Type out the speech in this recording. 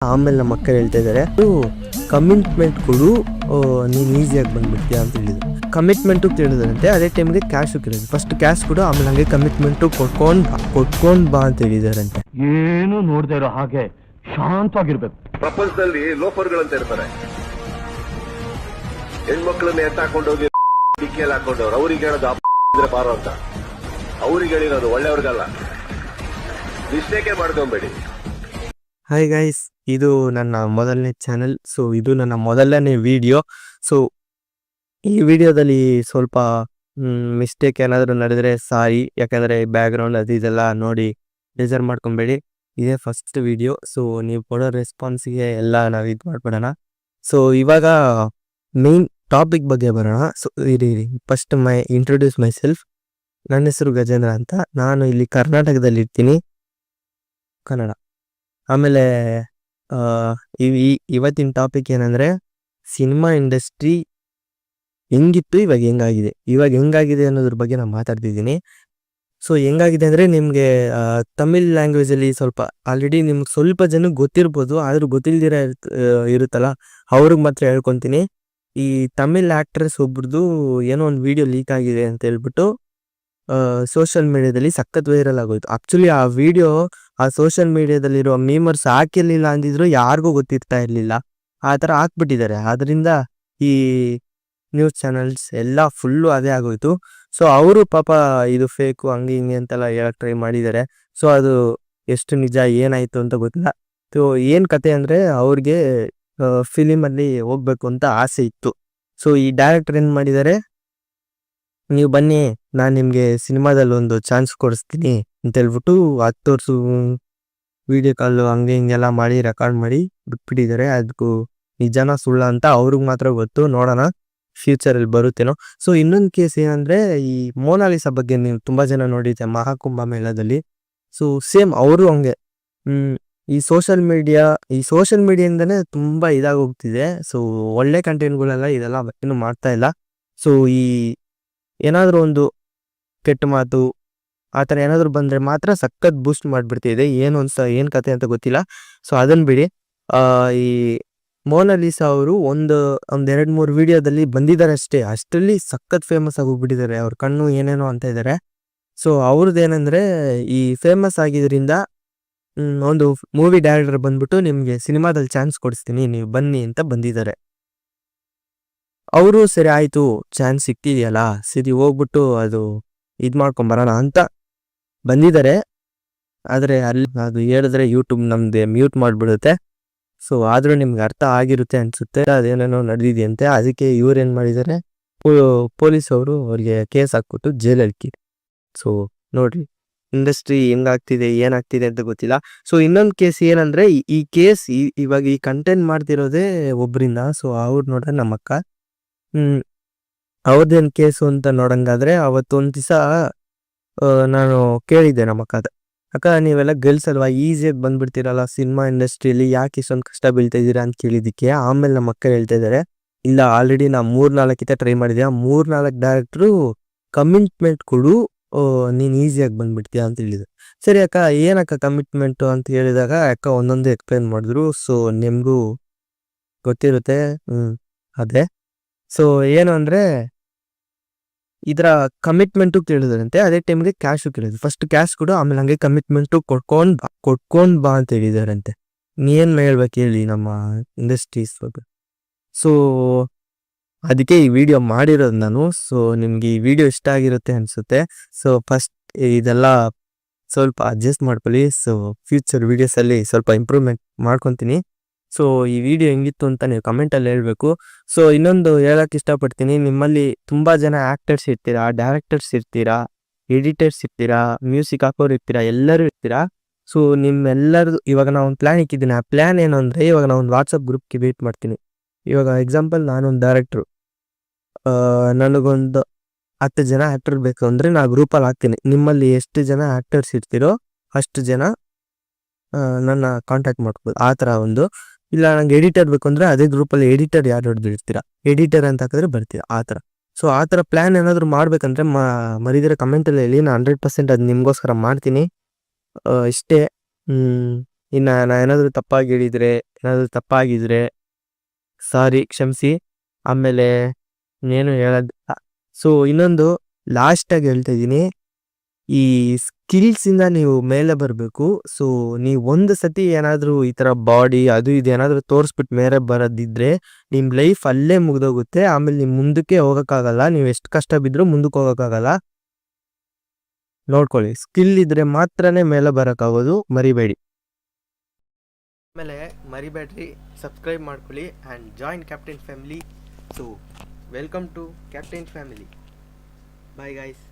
ಆಮೇಲೆ ನಮ್ಮ ಅಕ್ಕ ಹೇಳ್ತಾ ಇದ್ದಾರೆ ಕಮಿಟ್ಮೆಂಟ್ ಕೊಡು, ನೀನು ಈಸಿಯಾಗಿ ಬಂದ್ಬಿಡ್ತೀಯ ಅಂತ ಹೇಳಿದ್ರು. ಕಮಿಟ್ಮೆಂಟು ಕೇಳಿದ್ರಂತೆ, ಅದೇ ಟೈಮ್ಗೆ ಕ್ಯಾಶು ಕೇಳಿದ್ರು. ಫಸ್ಟ್ ಕ್ಯಾಶ್ ಕೊಡು, ಆಮೇಲೆ ಹಂಗೆ ಕಮಿಟ್ಮೆಂಟು ಕೊಟ್ಕೊಂಡ್ ಬಾ ಅಂತ ಹೇಳಿದಾರಂತೆ. ಏನು ನೋಡದೆ ಇರೋ ಹಾಗೆ ಶಾಂತವಾಗಿರ್ಬೇಕು. ಪ್ರಪಂಚದಲ್ಲಿ ಲೋಫರ್ಗಳಂತ ಇರ್ತಾರೆ, ಹೆಣ್ಮಕ್ಳನ್ನ ಎತ್ತಾಕೊಂಡೋಗಿ ಡಿಕ್ಕಿಯಲ್ಲಿ ಹಾಕೊಂಡವ್ರು. ಅವ್ರಿಗೆ ಹೇಳೋದು ಅಂದ್ರೆ ಬಾರೋ ಅಂತ, ಅವ್ರಿಗೆ ಹೇಳಿರೋದು ಒಳ್ಳೆಯವ್ರಿಗಲ್ಲ. ಮಿಸ್ಟೇಕೇ ಮಾಡ್ಕೊಂಬೇಡಿ. ಹಾಯ್ ಗೈಸ್, ಇದು ನನ್ನ ಮೊದಲನೇ ಚಾನೆಲ್. ಸೊ ಇದು ನನ್ನ ಮೊದಲನೇ ವಿಡಿಯೋ. ಸೊ ಈ ವಿಡಿಯೋದಲ್ಲಿ ಸ್ವಲ್ಪ ಮಿಸ್ಟೇಕ್ ಏನಾದರೂ ನಡೆದರೆ ಸಾರಿ, ಯಾಕಂದರೆ ಬ್ಯಾಕ್ಗ್ರೌಂಡ್ ಅದು ಇದೆಲ್ಲ ನೋಡಿ ಬೇಜಾರು ಮಾಡ್ಕೊಬೇಡಿ. ಇದೇ ಫಸ್ಟ್ ವಿಡಿಯೋ. ಸೊ ನೀವು ಕೊಡೋ ರೆಸ್ಪಾನ್ಸಿಗೆ ಎಲ್ಲ ನಾವು ಇದು ಮಾಡ್ಬಿಡೋಣ. ಸೊ ಇವಾಗ ಮೇನ್ ಟಾಪಿಕ್ ಬಗ್ಗೆ ಬರೋಣ. ಸೊ ಇರಿ ಫಸ್ಟ್ ಇಂಟ್ರೊಡ್ಯೂಸ್ ಮೈ ಸೆಲ್ಫ್. ನನ್ನ ಹೆಸರು ಗಜೇಂದ್ರ ಅಂತ. ನಾನು ಇಲ್ಲಿ ಕರ್ನಾಟಕದಲ್ಲಿ ಇರ್ತೀನಿ, ಕನ್ನಡ. ಆಮೇಲೆ ಇವತ್ತಿನ ಟಾಪಿಕ್ ಏನಂದರೆ ಸಿನಿಮಾ ಇಂಡಸ್ಟ್ರಿ ಹೆಂಗಿತ್ತು, ಇವಾಗ ಹೆಂಗಾಗಿದೆ ಅನ್ನೋದ್ರ ಬಗ್ಗೆ ನಾನು ಮಾತಾಡ್ತಿದ್ದೀನಿ. ಸೊ ಹೆಂಗಾಗಿದೆ ಅಂದರೆ ನಿಮಗೆ ತಮಿಳ್ ಲ್ಯಾಂಗ್ವೇಜಲ್ಲಿ ಸ್ವಲ್ಪ ಆಲ್ರೆಡಿ ನಿಮ್ಗೆ ಸ್ವಲ್ಪ ಜನಕ್ಕೆ ಗೊತ್ತಿರ್ಬೋದು, ಆದರೂ ಗೊತ್ತಿಲ್ದಿರ ಇರುತ್ತಲ್ಲ, ಅವ್ರಿಗೆ ಮಾತ್ರ ಹೇಳ್ಕೊತೀನಿ. ಈ ತಮಿಳ್ ಆ್ಯಕ್ಟ್ರೆಸ್ ಒಬ್ರದ್ದು ಏನೋ ಒಂದು ವಿಡಿಯೋ ಲೀಕ್ ಆಗಿದೆ ಅಂತ ಹೇಳ್ಬಿಟ್ಟು ಸೋಷಿಯಲ್ ಮೀಡಿಯಾದಲ್ಲಿ ಸಖತ್ ವೈರಲ್ ಆಗೋಯ್ತು. ಆ್ಯಕ್ಚುಲಿ ಆ ವಿಡಿಯೋ ಆ ಸೋಷಿಯಲ್ ಮೀಡಿಯಾದಲ್ಲಿರೋ ಮೀಮರ್ಸ್ ಹಾಕಿರ್ಲಿಲ್ಲ ಅಂದಿದ್ರು ಯಾರಿಗೂ ಗೊತ್ತಿರ್ತಾ ಇರಲಿಲ್ಲ, ಆ ಥರ ಹಾಕ್ಬಿಟ್ಟಿದ್ದಾರೆ. ಆದ್ದರಿಂದ ಈ ನ್ಯೂಸ್ ಚಾನಲ್ಸ್ ಎಲ್ಲ ಫುಲ್ಲು ಅದೇ ಆಗೋಯ್ತು. ಸೊ ಅವರು ಪಾಪ ಇದು ಫೇಕು ಹಂಗೆ ಹಿಂಗೆ ಅಂತೆಲ್ಲ ಹೇಳಕ್ಕೆ ಟ್ರೈ ಮಾಡಿದ್ದಾರೆ. ಸೊ ಅದು ಎಷ್ಟು ನಿಜ ಏನಾಯಿತು ಅಂತ ಗೊತ್ತಿಲ್ಲ. ಸೊ ಏನು ಕತೆ ಅಂದರೆ ಅವ್ರಿಗೆ ಫಿಲಿಮಲ್ಲಿ ಹೋಗ್ಬೇಕು ಅಂತ ಆಸೆ ಇತ್ತು. ಸೊ ಈ ಡೈರೆಕ್ಟರ್ ಏನು ಮಾಡಿದ್ದಾರೆ, ನೀವು ಬನ್ನಿ ನಾನು ನಿಮಗೆ ಸಿನಿಮಾದಲ್ಲಿ ಒಂದು ಚಾನ್ಸ್ ಕೊಡಿಸ್ತೀನಿ ಅಂತ ಹೇಳ್ಬಿಟ್ಟು 10 ವರ್ಷ ವಿಡಿಯೋ ಕಾಲು ಹಂಗೆ ಹಿಂಗೆಲ್ಲ ಮಾಡಿ ರೆಕಾರ್ಡ್ ಮಾಡಿ ಬಿಟ್ಬಿಟ್ಟಿದ್ದಾರೆ. ಅದಕ್ಕೂ ನಿಜನ ಸುಳ್ಳ ಅಂತ ಅವ್ರಿಗೆ ಮಾತ್ರ ಗೊತ್ತು. ನೋಡೋಣ ಫ್ಯೂಚರಲ್ಲಿ ಬರುತ್ತೇನೋ. ಸೊ ಇನ್ನೊಂದು ಕೇಸ್ ಏನಂದರೆ, ಈ ಮೋನಾಲಿಸಾ ಬಗ್ಗೆ ನೀವು ತುಂಬ ಜನ ನೋಡಿದ್ದೆ ಮಹಾಕುಂಭ ಮೇಳದಲ್ಲಿ. ಸೊ ಸೇಮ್ ಅವರು ಹಂಗೆ ಈ ಸೋಷಿಯಲ್ ಮೀಡಿಯಾಯಿಂದನೇ ತುಂಬ ಇದಾಗೋಗ್ತಿದೆ. ಸೊ ಒಳ್ಳೆ ಕಂಟೆಂಟ್ಗಳೆಲ್ಲ ಇದೆಲ್ಲ ಇನ್ನೂ ಮಾಡ್ತಾ ಇಲ್ಲ. ಸೊ ಈ ಏನಾದರೂ ಒಂದು ಕೆಟ್ಟ ಮಾತು ಆ ಥರ ಏನಾದರೂ ಬಂದರೆ ಮಾತ್ರ ಸಖತ್ ಬೂಸ್ಟ್ ಮಾಡಿಬಿಡ್ತಿದೆ. ಏನು ಕತೆ ಅಂತ ಗೊತ್ತಿಲ್ಲ. ಸೊ ಅದನ್ನು ಬಿಡಿ. ಈ ಮೋನಾಲಿಸಾ ಅವರು ಒಂದು 2-3 ವಿಡಿಯೋದಲ್ಲಿ ಬಂದಿದ್ದಾರೆ ಅಷ್ಟೇ, ಅಷ್ಟರಲ್ಲಿ ಸಖತ್ ಫೇಮಸ್ ಆಗೋಗ್ಬಿಟ್ಟಿದ್ದಾರೆ. ಅವ್ರ ಕಣ್ಣು ಏನೇನೋ ಅಂತ ಇದ್ದಾರೆ. ಸೊ ಅವ್ರದ್ದು ಏನಂದರೆ, ಈ ಫೇಮಸ್ ಆಗಿದ್ದರಿಂದ ಒಂದು ಮೂವಿ ಡೈರೆಕ್ಟರ್ ಬಂದ್ಬಿಟ್ಟು ನಿಮಗೆ ಸಿನಿಮಾದಲ್ಲಿ ಚಾನ್ಸ್ ಕೊಡಿಸ್ತೀನಿ, ನೀವು ಬನ್ನಿ ಅಂತ ಬಂದಿದ್ದಾರೆ. ಅವರು ಸರಿ ಆಯಿತು, ಚಾನ್ಸ್ ಸಿಕ್ತಿದೆಯಲ್ಲ, ಸರಿ ಹೋಗ್ಬಿಟ್ಟು ಅದು ಇದು ಮಾಡ್ಕೊಂಬರೋಣ ಅಂತ ಬಂದಿದ್ದಾರೆ. ಆದರೆ ಅಲ್ಲಿ ಅದು ಹೇಳಿದ್ರೆ ಯೂಟ್ಯೂಬ್ ನಮ್ಮದೇ ಮ್ಯೂಟ್ ಮಾಡಿಬಿಡುತ್ತೆ. ಸೊ ಆದರೂ ನಿಮ್ಗೆ ಅರ್ಥ ಆಗಿರುತ್ತೆ ಅನಿಸುತ್ತೆ, ಅದೇನೇನೋ ನಡೆದಿದೆಯಂತೆ. ಅದಕ್ಕೆ ಇವ್ರೇನು ಮಾಡಿದ್ದಾರೆ, ಪೊಲೀಸ್ ಅವರು ಅವ್ರಿಗೆ ಕೇಸ್ ಹಾಕ್ಬಿಟ್ಟು ಜೈಲಲ್ಲಿ ಹಾಕಿದ್ರು. ಸೊ ನೋಡಿರಿ ಇಂಡಸ್ಟ್ರಿ ಹೆಂಗಾಗ್ತಿದೆ ಏನಾಗ್ತಿದೆ ಅಂತ ಗೊತ್ತಿಲ್ಲ. ಸೊ ಇನ್ನೊಂದು ಕೇಸ್ ಏನಂದರೆ, ಈ ಕೇಸ್ ಇವಾಗ ಈ ಕಂಟೆಂಟ್ ಮಾಡ್ತಿರೋದೇ ಒಬ್ಬರಿಂದ. ಸೊ ಅವ್ರು ನೋಡ್ರೆ ನಮ್ಮ ಅಕ್ಕ. ಅವ್ರದ್ದೇನು ಕೇಸು ಅಂತ ನೋಡಂಗಾದ್ರೆ, ಅವತ್ತೊಂದು ದಿವಸ ನಾನು ಕೇಳಿದ್ದೆ ನಮ್ಮ ಅಕ್ಕ ನೀವೆಲ್ಲ ಗರ್ಲ್ಸ್ ಅಲ್ವಾ, ಈಸಿಯಾಗಿ ಬಂದ್ಬಿಡ್ತೀರಲ್ಲ ಸಿನಿಮಾ ಇಂಡಸ್ಟ್ರಿಯಲ್ಲಿ, ಯಾಕೆ ಇಷ್ಟೊಂದು ಕಷ್ಟ ಬೀಳ್ತಾ ಇದ್ದೀರಾ ಅಂತ ಕೇಳಿದ್ದಕ್ಕೆ ಆಮೇಲೆ ನಮ್ಮ ಅಕ್ಕ ಹೇಳ್ತಾ ಇದ್ದಾರೆ, ಇಲ್ಲ ಆಲ್ರೆಡಿ ನಾ 3-4 ಟ್ರೈ ಮಾಡಿದೆ, 3-4 ಡೈರೆಕ್ಟ್ರು ಕಮಿಟ್ಮೆಂಟ್ ಕೊಡು, ನೀನು ಈಸಿಯಾಗಿ ಬಂದ್ಬಿಡ್ತೀಯ ಅಂತ ಹೇಳಿದ್ರು. ಸರಿ ಅಕ್ಕ ಏನಕ್ಕ ಕಮಿಟ್ಮೆಂಟು ಅಂತ ಹೇಳಿದಾಗ ಅಕ್ಕ ಒಂದೊಂದು ಎಕ್ಸ್ಪ್ಲೇನ್ ಮಾಡಿದ್ರು. ಸೊ ನಿಮಗೂ ಗೊತ್ತಿರುತ್ತೆ ಅದೇ. ಸೊ ಏನು ಅಂದರೆ, ಇದರ ಕಮಿಟ್ಮೆಂಟು ಕೇಳಿದ್ರಂತೆ, ಅದೇ ಟೈಮ್ಗೆ ಕ್ಯಾಶು ಕೇಳಿದ್ರು. ಫಸ್ಟ್ ಕ್ಯಾಶ್ ಕೊಡು, ಆಮೇಲೆ ಹಂಗೆ ಕಮಿಟ್ಮೆಂಟು ಕೊಟ್ಕೊಂಡ್ ಬಾ ಅಂತ ಹೇಳಿದಾರಂತೆ. ಏನು ಹೇಳ್ಬೇಕು ಹೇಳಿ ನಮ್ಮ ಇಂಡಸ್ಟ್ರೀಸ್ ಬಗ್ಗೆ. ಸೊ ಅದಕ್ಕೆ ಈ ವಿಡಿಯೋ ಮಾಡಿರೋದು ನಾನು. ಸೊ ನಿಮ್ಗೆ ಈ ವಿಡಿಯೋ ಇಷ್ಟ ಆಗಿರುತ್ತೆ ಅನಿಸುತ್ತೆ. ಸೊ ಫಸ್ಟ್ ಇದೆಲ್ಲ ಸ್ವಲ್ಪ ಅಡ್ಜಸ್ಟ್ ಮಾಡ್ಕೊಳ್ಳಿ. ಸೊ ಫ್ಯೂಚರ್ ವೀಡಿಯೋಸಲ್ಲಿ ಸ್ವಲ್ಪ ಇಂಪ್ರೂವ್ಮೆಂಟ್ ಮಾಡ್ಕೊತೀನಿ. ಸೊ ಈ ವಿಡಿಯೋ ಹೆಂಗಿತ್ತು ಅಂತ ನೀವು ಕಮೆಂಟಲ್ಲಿ ಹೇಳಬೇಕು. ಸೊ ಇನ್ನೊಂದು ಹೇಳೋಕ್ಕೆ ಇಷ್ಟಪಡ್ತೀನಿ, ನಿಮ್ಮಲ್ಲಿ ತುಂಬ ಜನ ಆ್ಯಕ್ಟರ್ಸ್ ಇರ್ತೀರಾ, ಡೈರೆಕ್ಟರ್ಸ್ ಇರ್ತೀರಾ, ಎಡಿಟರ್ಸ್ ಇರ್ತೀರಾ, ಮ್ಯೂಸಿಕ್ ಹಾಕೋರು ಇರ್ತೀರಾ, ಎಲ್ಲರೂ ಇರ್ತೀರಾ. ಸೊ ನಿಮ್ಮೆಲ್ಲರದು ಇವಾಗ ನಾನು ಒಂದು ಪ್ಲ್ಯಾನ್ ಇಕ್ಕಿದ್ದೀನಿ. ಆ ಪ್ಲ್ಯಾನ್ ಏನು ಅಂದರೆ, ಇವಾಗ ನಾನು ಒಂದು ವಾಟ್ಸಪ್ ಗ್ರೂಪ್ಗೆ ವೇಟ್ ಮಾಡ್ತೀನಿ. ಇವಾಗ ಎಕ್ಸಾಂಪಲ್ ನಾನೊಂದು ಡೈರೆಕ್ಟ್ರು, ನನಗೊಂದು 10 ಜನ ಆ್ಯಕ್ಟರ್ ಬೇಕು ಅಂದರೆ ನಾ ಗ್ರೂಪಲ್ಲಿ ಹಾಕ್ತೀನಿ. ನಿಮ್ಮಲ್ಲಿ ಎಷ್ಟು ಜನ ಆ್ಯಕ್ಟರ್ಸ್ ಇರ್ತೀರೋ ಅಷ್ಟು ಜನ ನನ್ನ ಕಾಂಟ್ಯಾಕ್ಟ್ ಮಾಡ್ಬೋದು. ಆ ಥರ ಒಂದು. ಇಲ್ಲ ನಂಗೆ ಎಡಿಟರ್ ಬೇಕು ಅಂದರೆ ಅದೇ ಗ್ರೂಪಲ್ಲಿ ಎಡಿಟರ್ ಯಾರು ಹಿಡಿದಿರ್ತೀರಾ, ಎಡಿಟರ್ ಅಂತ ಹಾಕಿದ್ರೆ ಬರ್ತೀರಾ, ಆ ಥರ. ಸೊ ಆ ಥರ ಪ್ಲ್ಯಾನ್ ಏನಾದರೂ ಮಾಡಬೇಕಂದ್ರೆ ಮರಿದಿರೋ ಕಮೆಂಟಲ್ಲಿ ಹೇಳಿ, ನಾನು 100% ಅದು ನಿಮಗೋಸ್ಕರ ಮಾಡ್ತೀನಿ. ಇಷ್ಟೇ. ಇನ್ನು ನಾ ಏನಾದರೂ ತಪ್ಪಾಗಿ ಹೇಳಿದರೆ, ಏನಾದರೂ ತಪ್ಪಾಗಿದ್ರೆ ಸಾರಿ, ಕ್ಷಮಿಸಿ. ಆಮೇಲೆ ಇನ್ನೇನು ಹೇಳೋದು, ಸೊ ಇನ್ನೊಂದು ಲಾಸ್ಟಾಗಿ ಹೇಳ್ತಾ ಇದ್ದೀನಿ, ಈ ಸ್ಕಿಲ್ಸಿಂದ ನೀವು ಮೇಲೆ ಬರಬೇಕು. ಸೊ ನೀವು ಒಂದು ಸತಿ ಏನಾದರೂ ಈ ಥರ ಬಾಡಿ ಅದು ಇದು ಏನಾದರೂ ತೋರಿಸ್ಬಿಟ್ಟು ಮೇಲೆ ಬರೋದಿದ್ರೆ ನಿಮ್ಮ ಲೈಫ್ ಅಲ್ಲೇ ಮುಗ್ದೋಗುತ್ತೆ. ಆಮೇಲೆ ನೀವು ಮುಂದಕ್ಕೆ ಹೋಗೋಕ್ಕಾಗಲ್ಲ. ನೀವು ಎಷ್ಟು ಕಷ್ಟ ಬಿದ್ದರೂ ಮುಂದಕ್ಕೆ ಹೋಗೋಕ್ಕಾಗಲ್ಲ. ನೋಡ್ಕೊಳ್ಳಿ, ಸ್ಕಿಲ್ ಇದ್ರೆ ಮಾತ್ರನೇ ಮೇಲೆ ಬರೋಕ್ಕಾಗೋದು, ಮರಿಬೇಡಿ. ಆಮೇಲೆ ಮರಿಬೇಡ್ರಿ, ಸಬ್ಸ್ಕ್ರೈಬ್ ಮಾಡ್ಕೊಳ್ಳಿ and join captain family. So welcome to captain family. Bye guys.